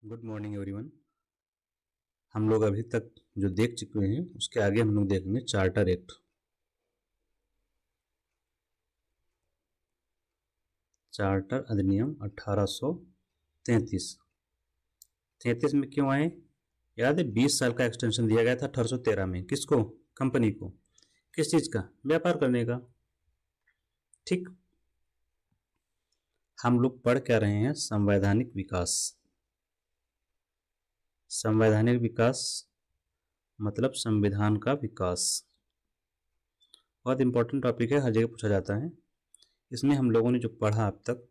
Good morning everyone. हम लोग अभी तक जो देख चुके हैं उसके आगे हम लोग देखेंगे चार्टर एक्ट। चार्टर अधिनियम 1833। 33 में क्यों आए? याद है 20 साल का एक्सटेंशन दिया गया था 1813 में। किसको? कंपनी को। किस चीज का? व्यापार करने का। ठीक। हम लोग पढ़ क्या रहे हैं? संवैधानिक विकास। संवैधानिक विकास मतलब संविधान का विकास। बहुत इंपॉर्टेंट टॉपिक है, हर जगह पूछा जाता है। इसमें हम लोगों ने जो पढ़ा अब तक,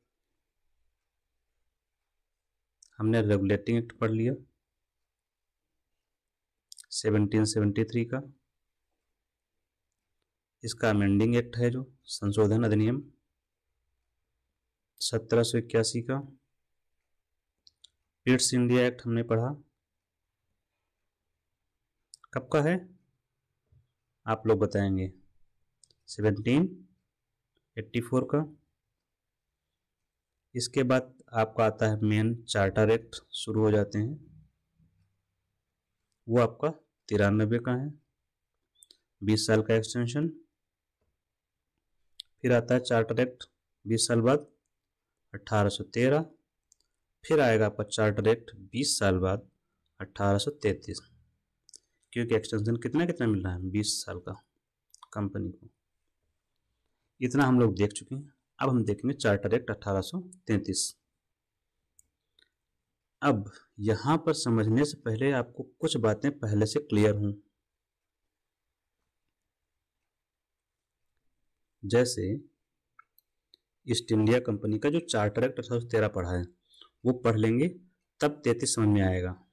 हमने रेगुलेटिंग एक्ट पढ़ लिया 1773 का। इसका अमेंडिंग एक्ट है जो संशोधन अधिनियम 1781 का। ईस्ट इंडिया एक्ट हमने पढ़ा। कब का है आप लोग बताएंगे? 1784 का। इसके बाद आपका आता है मेन चार्टर एक्ट, शुरू हो जाते हैं। वो आपका 93 का है, 20 साल का एक्सटेंशन। फिर आता है चार्टर एक्ट 20 साल बाद 1813। फिर आएगा आपका चार्टर एक्ट 20 साल बाद 1833, क्योंकि एक्सटेंशन कितना कितना मिल रहा है? 20 साल का कंपनी को। इतना हम लोग देख चुके हैं। अब हम देखेंगे चार्टर एक्ट 1833। अब यहां पर समझने से पहले आपको कुछ बातें पहले से क्लियर हों। जैसे ईस्ट इंडिया कंपनी का जो चार्टर एक्ट 1813 पढ़ा है वो पढ़ लेंगे, तब 33 समझ में आएगा।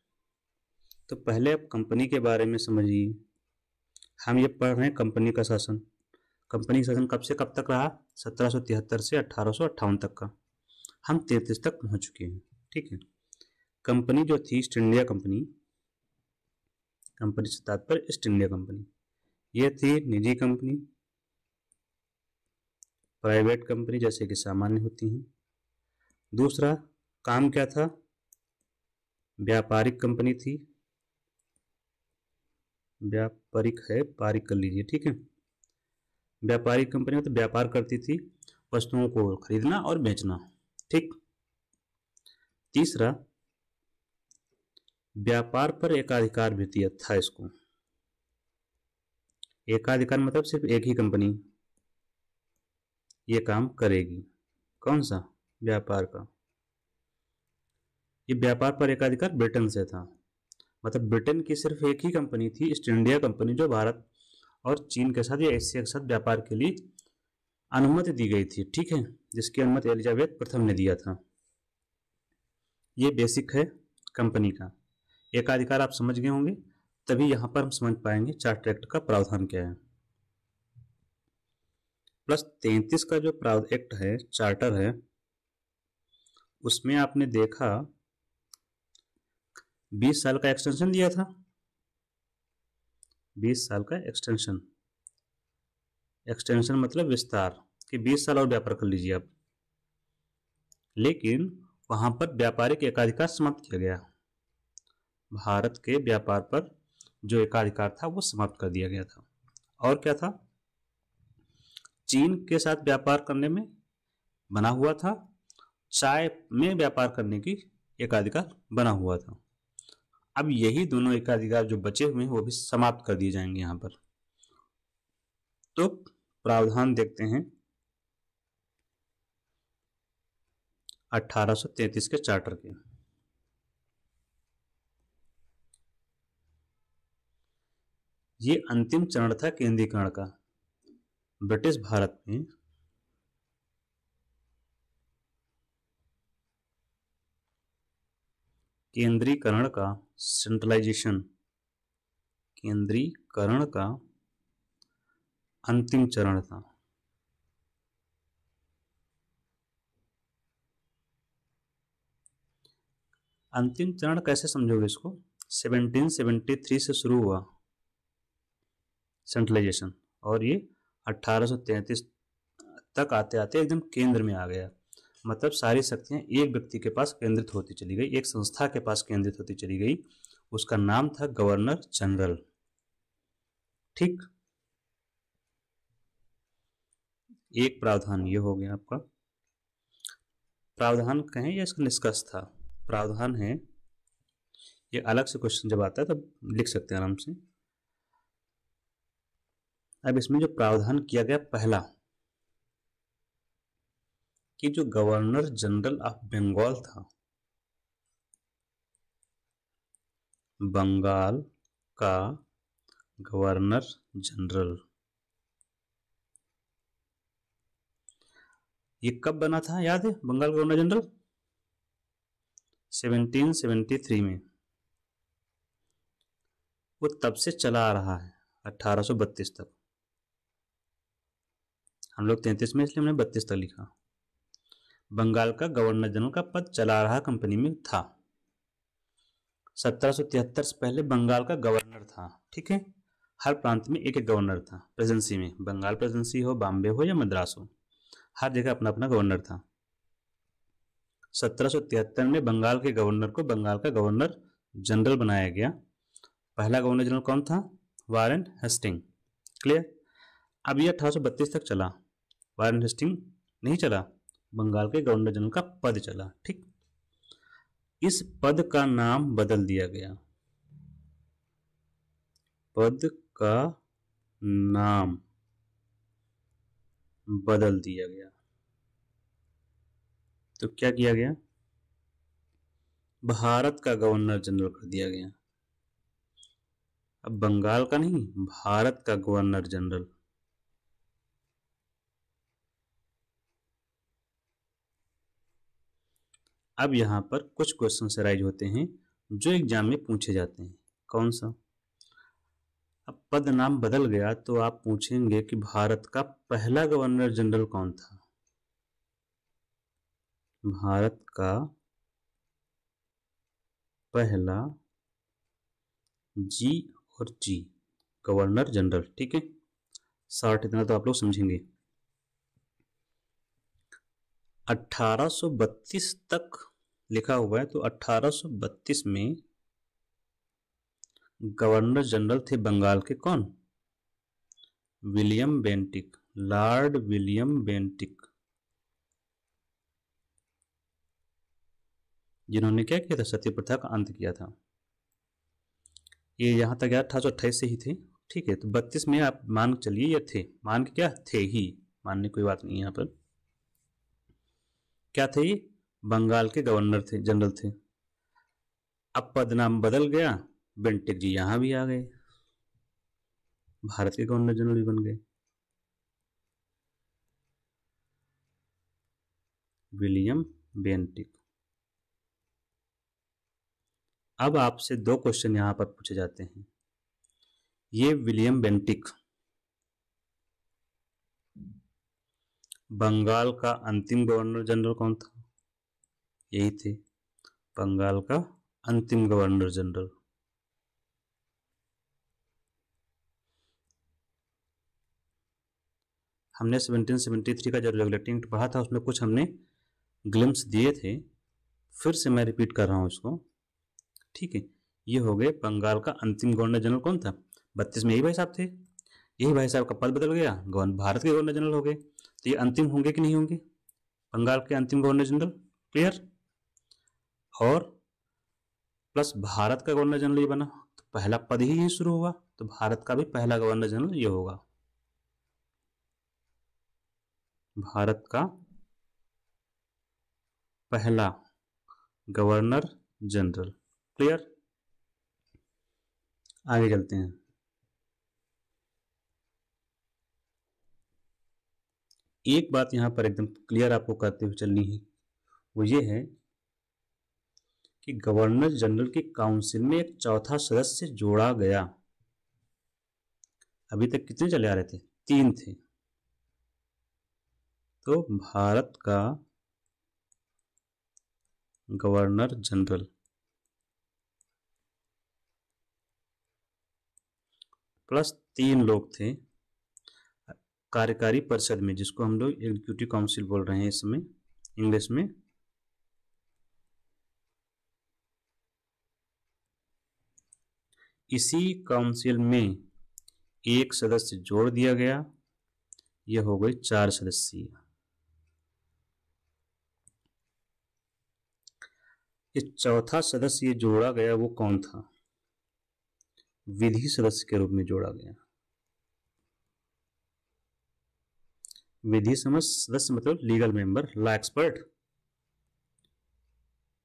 तो पहले आप कंपनी के बारे में समझिए। हम ये पढ़ रहे हैं कंपनी का शासन। कंपनी का शासन कब से कब तक रहा? 1773 से 1858 तक का। हम 33 तक पहुंच चुके हैं। ठीक है। कंपनी जो थी ईस्ट इंडिया कंपनी, कंपनी से तात्पर्य ईस्ट इंडिया कंपनी, ये थी निजी कंपनी, प्राइवेट कंपनी जैसे कि सामान्य होती हैं। दूसरा काम क्या था? व्यापारिक कंपनी थी। व्यापारिक है, पारिक कर लीजिए। ठीक है। व्यापारिक कंपनी मतलब व्यापार करती थी, वस्तुओं को खरीदना और बेचना। ठीक। तीसरा, व्यापार पर एकाधिकार भी था इसको। एकाधिकार मतलब सिर्फ एक ही कंपनी ये काम करेगी। कौन सा? व्यापार का। ये व्यापार पर एकाधिकार ब्रिटेन से था। मतलब ब्रिटेन की सिर्फ एक ही कंपनी थी, ईस्ट इंडिया कंपनी, जो भारत और चीन के साथ या एशिया के साथ व्यापार के लिए अनुमति दी गई थी। ठीक है। जिसकी अनुमति एलिजाबेथ प्रथम ने दिया था। ये बेसिक है कंपनी का। एकाधिकार आप समझ गए होंगे, तभी यहां पर हम समझ पाएंगे चार्टर एक्ट का प्रावधान क्या है। प्लस 33 का जो एक्ट है, चार्टर है, उसमें आपने देखा 20 साल का एक्सटेंशन दिया था। 20 साल का एक्सटेंशन, एक्सटेंशन मतलब विस्तार, कि 20 साल और व्यापार कर लीजिए आप। लेकिन वहां पर व्यापारिक एकाधिकार समाप्त किया गया। भारत के व्यापार पर जो एकाधिकार था वो समाप्त कर दिया गया था। और क्या था? चीन के साथ व्यापार करने में बना हुआ था, चाय में व्यापार करने की एकाधिकार बना हुआ था। अब यही दोनों एकाधिकार जो बचे हुए हैं वो भी समाप्त कर दिए जाएंगे यहां पर। तो प्रावधान देखते हैं 1833 के चार्टर के। ये अंतिम चरण था केंद्रीकरण का। ब्रिटिश भारत में केंद्रीकरण का, सेंट्रलाइजेशन, केंद्रीकरण का अंतिम चरण था। अंतिम चरण कैसे समझोगे इसको? 1773 से शुरू हुआ सेंट्रलाइजेशन, और ये 1833 तक आते आते एकदम केंद्र में आ गया। मतलब सारी शक्तियां एक व्यक्ति के पास केंद्रित होती चली गई, एक संस्था के पास केंद्रित होती चली गई। उसका नाम था गवर्नर जनरल। ठीक, एक प्रावधान ये हो गया आपका। प्रावधान कहें या इसका निष्कर्ष था? प्रावधान है, ये अलग से क्वेश्चन जब आता है तब लिख सकते हैं आराम से। अब इसमें जो प्रावधान किया गया पहला, कि जो गवर्नर जनरल ऑफ बंगाल था, बंगाल का गवर्नर जनरल, ये कब बना था याद है? बंगाल गवर्नर जनरल 1773 में। वो तब से चला आ रहा है 1832 तक। हम लोग 33 में, इसलिए हमने 32 तक लिखा। बंगाल का गवर्नर जनरल का पद चला रहा कंपनी में था। 1773 से पहले बंगाल का गवर्नर था। ठीक है, हर प्रांत में एक एक गवर्नर था। प्रेसिडेंसी में, बंगाल प्रेसिडेंसी हो, बॉम्बे हो या मद्रास हो, हर जगह अपना अपना गवर्नर था। 1773 में बंगाल के गवर्नर को बंगाल का गवर्नर जनरल बनाया गया। पहला गवर्नर जनरल कौन था? Warren Hasting. क्लियर? अब ये 1832 तक चला, वारेन हेस्टिंग नहीं चला, बंगाल के गवर्नर जनरल का पद चला। ठीक, इस पद का नाम बदल दिया गया। पद का नाम बदल दिया गया। तो क्या किया गया? भारत का गवर्नर जनरल कर दिया गया। अब बंगाल का नहीं, भारत का गवर्नर जनरल। अब यहां पर कुछ क्वेश्चन राइज होते हैं जो एग्जाम में पूछे जाते हैं। कौन सा? अब पद नाम बदल गया तो आप पूछेंगे कि भारत का पहला गवर्नर जनरल कौन था? भारत का पहला जी और जी गवर्नर जनरल। ठीक है, शॉर्ट इतना तो आप लोग समझेंगे। 1832 तक लिखा हुआ है, तो 1832 में गवर्नर जनरल थे बंगाल के कौन? William Bentinck, Lord William Bentinck, जिन्होंने क्या किया था? सती प्रथा का अंत किया था। ये यहां तक गया 1828 से ही थे। ठीक है, तो 32 में आप मान के चलिए ये थे, मान के क्या थे ही, मानने कोई बात नहीं। यहाँ पर क्या थे? ये बंगाल के गवर्नर थे, जनरल थे। अब पद नाम बदल गया, बेंटिक जी यहां भी आ गए, भारत के गवर्नर जनरल भी बन गए, विलियम बेंटिक। अब आपसे दो क्वेश्चन यहां पर पूछे जाते हैं। ये विलियम बेंटिक बंगाल का अंतिम गवर्नर जनरल कौन था? यही थे, बंगाल का अंतिम गवर्नर जनरल। हमने 1773 का जो रेगुलेटिंग एक्ट पढ़ा था उसमें कुछ हमने ग्लिम्स दिए थे, फिर से मैं रिपीट कर रहा हूं इसको। ठीक है, ये हो गए बंगाल का अंतिम गवर्नर जनरल कौन था? 32 में यही भाई साहब थे। यही भाई साहब का पद बदल गया, भारत के गवर्नर जनरल हो गए। तो ये अंतिम होंगे कि नहीं होंगे? बंगाल के अंतिम गवर्नर जनरल। क्लियर? और प्लस भारत का गवर्नर जनरल ये बना, तो पहला पद ही यही शुरू हुआ, तो भारत का भी पहला गवर्नर जनरल ये होगा, भारत का पहला गवर्नर जनरल। क्लियर? आगे चलते हैं। एक बात यहां पर एकदम क्लियर आपको करते हुए चलनी है, वो ये है कि गवर्नर जनरल की काउंसिल में एक चौथा सदस्य जोड़ा गया। अभी तक कितने चले आ रहे थे? 3 थे। तो भारत का गवर्नर जनरल प्लस 3 लोग थे कार्यकारी परिषद में, जिसको हम लोग एग्जीक्यूटिव काउंसिल बोल रहे हैं इस समय, इंग्लिश में। इसी काउंसिल में एक सदस्य जोड़ दिया गया, यह हो गई 4 सदस्यीय। ये चौथा सदस्य ये जोड़ा गया वो कौन था? विधि सदस्य के रूप में जोड़ा गया। विधि सदस्य मतलब legal member, law expert.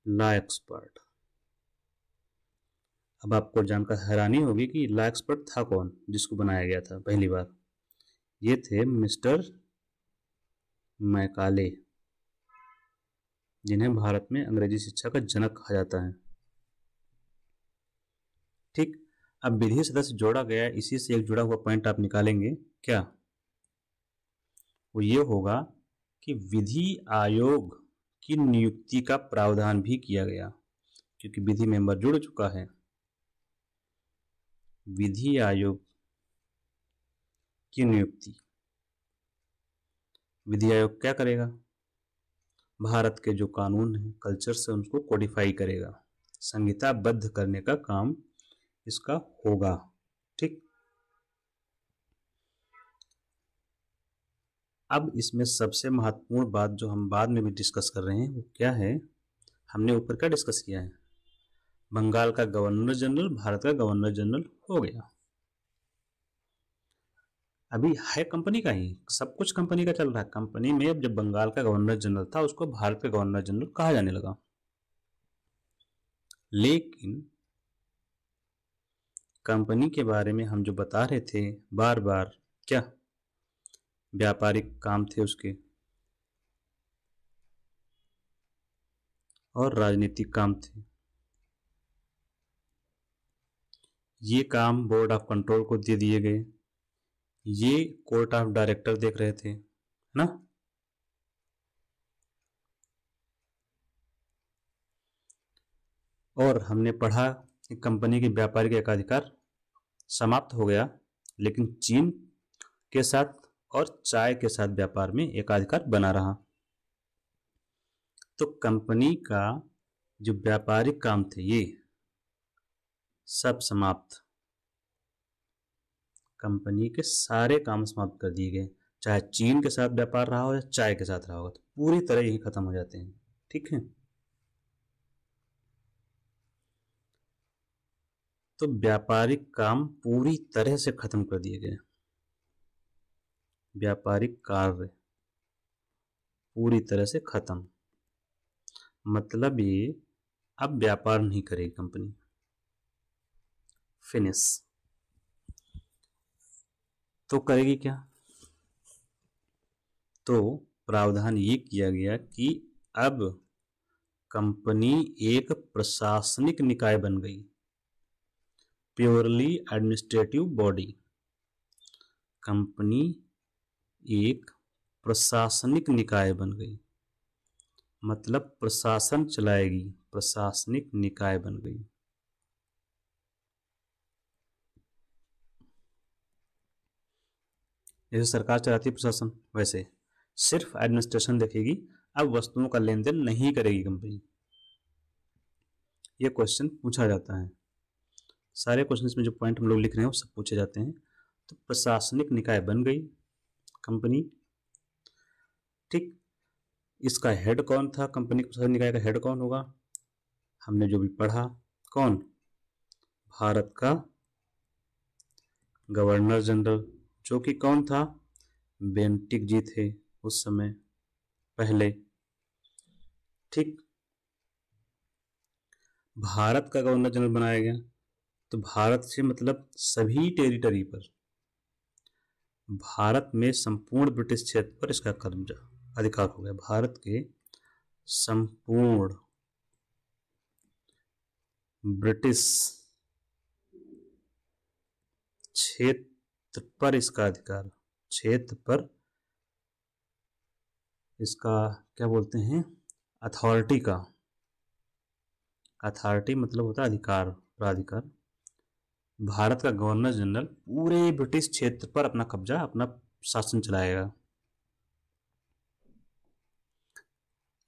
Law expert. अब आपको जानकर हैरानी होगी कि लॉ एक्सपर्ट था कौन जिसको बनाया गया था पहली बार। ये थे मिस्टर मैकाले, जिन्हें भारत में अंग्रेजी शिक्षा का जनक कहा जाता है। ठीक, अब विधि सदस्य जोड़ा गया, इसी से एक जुड़ा हुआ पॉइंट आप निकालेंगे क्या? वो ये होगा कि विधि आयोग की नियुक्ति का प्रावधान भी किया गया, क्योंकि विधि मेंबर जुड़ चुका है। विधि आयोग की नियुक्ति, विधि आयोग क्या करेगा? भारत के जो कानून हैं, कल्चर से उनको कोडिफाई करेगा, संहिताबद्ध करने का काम इसका होगा। ठीक, अब इसमें सबसे महत्वपूर्ण बात जो हम बाद में भी डिस्कस कर रहे हैं वो क्या है? हमने ऊपर क्या डिस्कस किया है? बंगाल का गवर्नर जनरल भारत का गवर्नर जनरल हो गया। अभी है कंपनी का ही, सब कुछ कंपनी का चल रहा है। कंपनी में जब बंगाल का गवर्नर जनरल था उसको भारत का गवर्नर जनरल कहा जाने लगा। लेकिन कंपनी के बारे में हम जो बता रहे थे बार बार, क्या व्यापारिक काम थे उसके और राजनीतिक काम थे। ये काम बोर्ड ऑफ कंट्रोल को दे दिए गए, ये कोर्ट ऑफ डायरेक्टर देख रहे थे, है ना। और हमने पढ़ा कि कंपनी के व्यापारिक एकाधिकार समाप्त हो गया, लेकिन चीन के साथ और चाय के साथ व्यापार में एकाधिकार बना रहा। तो कंपनी का जो व्यापारिक काम थे ये सब समाप्त, कंपनी के सारे काम समाप्त कर दिए गए, चाहे चीन के साथ व्यापार रहा हो या चाय के साथ रहा हो, तो पूरी तरह यही खत्म हो जाते हैं। ठीक है, तो व्यापारिक काम पूरी तरह से खत्म कर दिए गए, व्यापारिक कार्य पूरी तरह से खत्म, मतलब ये अब व्यापार नहीं करेगी कंपनी, फिनिश। तो करेगी क्या? तो प्रावधान ये किया गया कि अब कंपनी एक प्रशासनिक निकाय बन गई, प्योरली एडमिनिस्ट्रेटिव बॉडी। कंपनी एक प्रशासनिक निकाय बन गई, मतलब प्रशासन चलाएगी, प्रशासनिक निकाय बन गई। जैसे सरकार चलाती है प्रशासन, वैसे सिर्फ एडमिनिस्ट्रेशन देखेगी, अब वस्तुओं का लेन देन नहीं करेगी कंपनी। ये क्वेश्चन पूछा जाता है, सारे क्वेश्चन में जो पॉइंट हम लोग लिख रहे हैं वो सब पूछे जाते हैं। तो प्रशासनिक निकाय बन गई कंपनी। ठीक, इसका हेड कौन था? कंपनी प्रशासनिक निकाय का हेड कौन होगा? हमने जो भी पढ़ा, कौन? भारत का गवर्नर जनरल, जो कि कौन था? बेंटिक जी थे उस समय पहले। ठीक, भारत का गवर्नर जनरल बनाया गया, तो भारत से मतलब सभी टेरिटरी पर, भारत में संपूर्ण ब्रिटिश क्षेत्र पर इसका कब्जा अधिकार हो गया। भारत के संपूर्ण ब्रिटिश क्षेत्र पर इसका अधिकार, क्षेत्र पर इसका क्या बोलते हैं? अथॉरिटी का, अथॉरिटी मतलब होता है अधिकार, प्राधिकार। भारत का गवर्नर जनरल पूरे ब्रिटिश क्षेत्र पर अपना कब्जा, अपना शासन चलाएगा।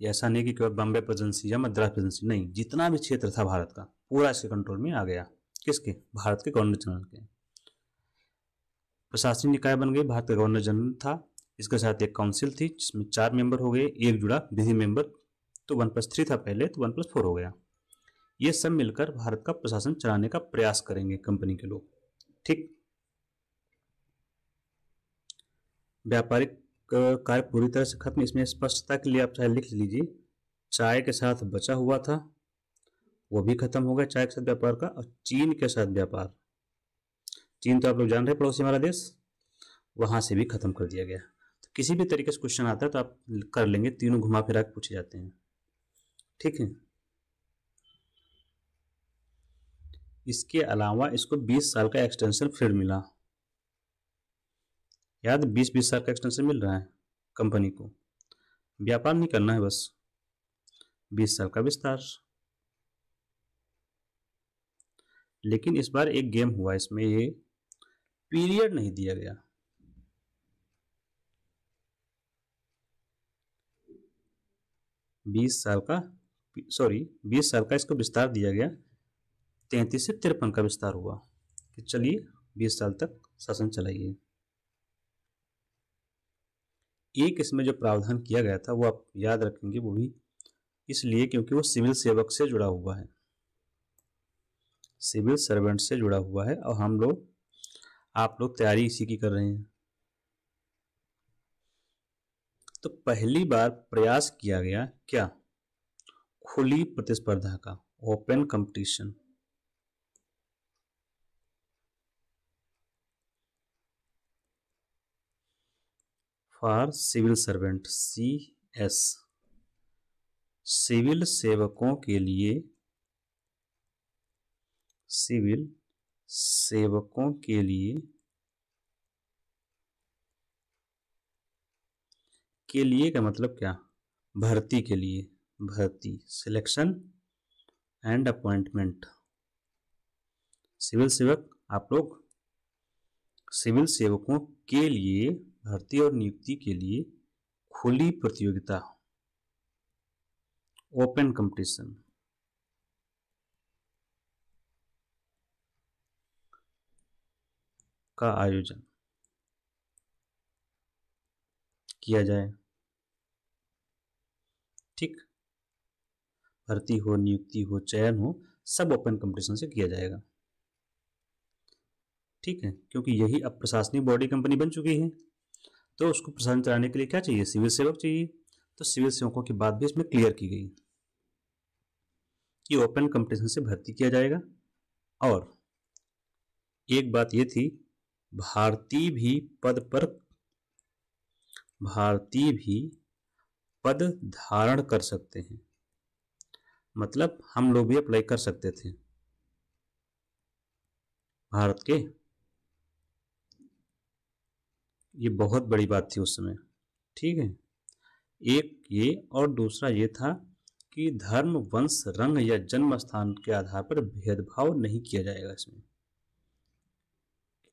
ये ऐसा नहीं कि केवल बॉम्बे प्रेसिडेंसी या मद्रास प्रेसिडेंसी, नहीं, जितना भी क्षेत्र था भारत का पूरा इसके कंट्रोल में आ गया। किसके? भारत के गवर्नर जनरल के। प्रशासनिक निकाय बन गई, भारत का गवर्नर जनरल था, इसके साथ एक काउंसिल थी जिसमें 4 मेंबर हो गए, एक जुड़ा विधि मेंबर, तो 1+3 था पहले, तो 1+4 हो गया। ये सब मिलकर भारत का प्रशासन चलाने का प्रयास करेंगे कंपनी के लोग। ठीक। व्यापारिक कार्य पूरी तरह से खत्म। इसमें स्पष्टता के लिए आप चाहे लिख लीजिए, चाय के साथ बचा हुआ था वो भी खत्म हो गया, चाय के साथ व्यापार का। और चीन के साथ व्यापार, चीन तो आप लोग जान रहे हैं पड़ोसी हमारा देश, वहां से भी खत्म कर दिया गया। तो किसी भी तरीके से क्वेश्चन आता है तो आप कर लेंगे, तीनों घुमा फिरा के पूछे जाते हैं। ठीक है। इसके अलावा इसको 20 साल का एक्सटेंशन फिर मिला, याद, 20-20 साल का एक्सटेंशन मिल रहा है कंपनी को। व्यापार नहीं करना है, बस 20 साल का विस्तार। लेकिन इस बार एक गेम हुआ, इसमें ये पीरियड नहीं दिया गया। बीस साल का इसको विस्तार दिया गया, 33 से 53 का विस्तार हुआ कि चलिए 20 साल तक शासन चलाइए। एक इसमें जो प्रावधान किया गया था वो आप याद रखेंगे, वो भी इसलिए क्योंकि वो सिविल सेवक से जुड़ा हुआ है, सिविल सर्वेंट से जुड़ा हुआ है, और आप लोग तैयारी इसी की कर रहे हैं। तो पहली बार प्रयास किया गया क्या? खुली प्रतिस्पर्धा का, open competition. For civil servant, CS, civil सेवकों के लिए, सिविल सेवकों के लिए का मतलब क्या? भर्ती के लिए, भर्ती, सिलेक्शन एंड अपॉइंटमेंट। सिविल सेवक, आप लोग सिविल सेवकों के लिए भर्ती और नियुक्ति के लिए खुली प्रतियोगिता, ओपन कंपटीशन का आयोजन किया जाए। ठीक। भर्ती हो, नियुक्ति हो, चयन हो, सब ओपन कंपटीशन से किया जाएगा। ठीक है, क्योंकि यही अब प्रशासनिक बॉडी कंपनी बन चुकी है, तो उसको प्रशासन चलाने के लिए क्या चाहिए? सिविल सेवक चाहिए। तो सिविल सेवकों की बात भी इसमें क्लियर की गई कि ओपन कंपटीशन से भर्ती किया जाएगा। और एक बात ये थी, भारतीय भी पद धारण कर सकते हैं, मतलब हम लोग भी अप्लाई कर सकते थे भारत के। ये बहुत बड़ी बात थी उस समय। ठीक है, एक ये, और दूसरा ये था कि धर्म, वंश, रंग या जन्म स्थान के आधार पर भेदभाव नहीं किया जाएगा। इसमें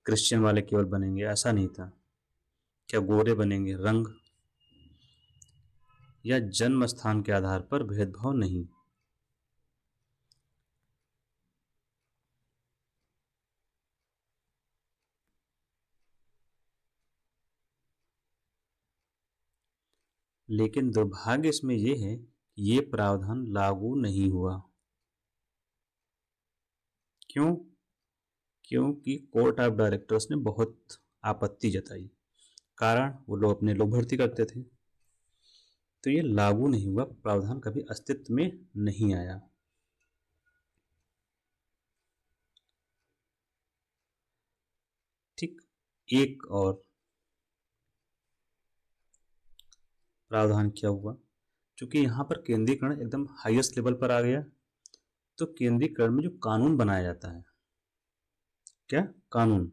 क्रिश्चियन वाले केवल बनेंगे ऐसा नहीं था, क्या गोरे बनेंगे, रंग या जन्म स्थान के आधार पर भेदभाव नहीं। लेकिन दुर्भाग्य इसमें यह है कि ये प्रावधान लागू नहीं हुआ। क्यों? क्योंकि कोर्ट ऑफ डायरेक्टर्स ने बहुत आपत्ति जताई, कारण वो लोग अपने लोग भर्ती करते थे, तो ये लागू नहीं हुआ, प्रावधान कभी अस्तित्व में नहीं आया। ठीक। एक और प्रावधान क्या हुआ, क्योंकि यहाँ पर केंद्रीकरण एकदम हाईएस्ट लेवल पर आ गया, तो केंद्रीकरण में जो कानून बनाया जाता है, क्या कानून,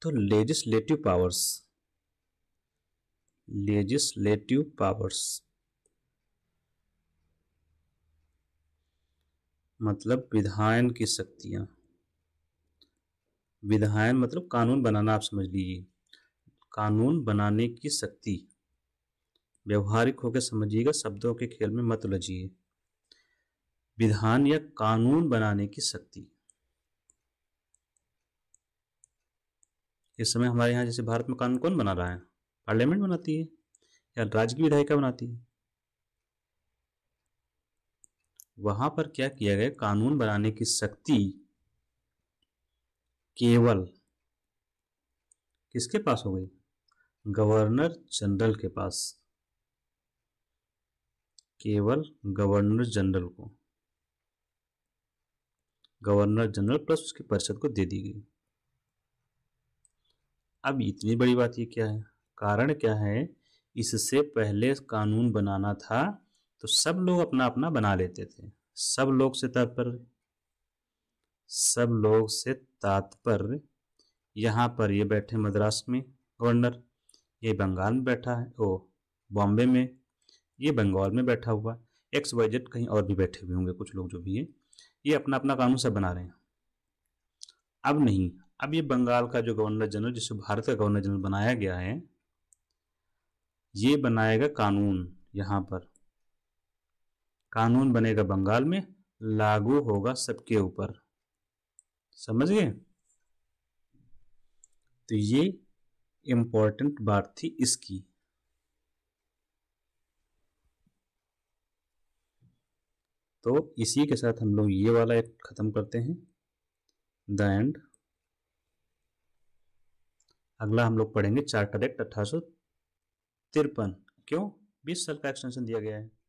तो लेजिस्लेटिव पावर्स मतलब विधायन की शक्तियां, विधायन मतलब कानून बनाना, आप समझ लीजिए, कानून बनाने की शक्ति व्यवहारिक होकर समझिएगा, शब्दों के खेल में मत उलझिए। विधान या कानून बनाने की शक्ति। इस समय हमारे यहाँ जैसे भारत में कानून कौन बना रहा है? पार्लियामेंट बनाती है या राज्य की विधायिका बनाती है। वहां पर क्या किया गया, कानून बनाने की शक्ति केवल किसके पास हो गई? गवर्नर जनरल के पास। केवल गवर्नर जनरल को, गवर्नर जनरल प्लस उसकी परिषद को दे दी गई। अब इतनी बड़ी बात ये क्या है? कारण क्या है? इससे पहले कानून बनाना था तो सब लोग अपना अपना बना लेते थे। सब लोग से तात्पर्य यहाँ पर ये बैठे मद्रास में गवर्नर, ये बंगाल में बैठा है, ओ बॉम्बे में, ये बंगाल में बैठा हुआ, XYZ कहीं और भी बैठे हुए होंगे कुछ लोग जो भी है, ये अपना अपना कानून सब बना रहे हैं। अब नहीं, अब ये बंगाल का जो गवर्नर जनरल, जिसे भारत का गवर्नर जनरल बनाया गया है, ये बनाएगा कानून। यहाँ पर कानून बनेगा बंगाल में, लागू होगा सबके ऊपर। समझ गए? तो ये इंपॉर्टेंट बात थी इसकी। तो इसी के साथ हम लोग ये वाला एक खत्म करते हैं, द एंड। अगला हम लोग पढ़ेंगे चार्टर एक्ट 1853। क्यों? 20 साल का एक्सटेंशन दिया गया है।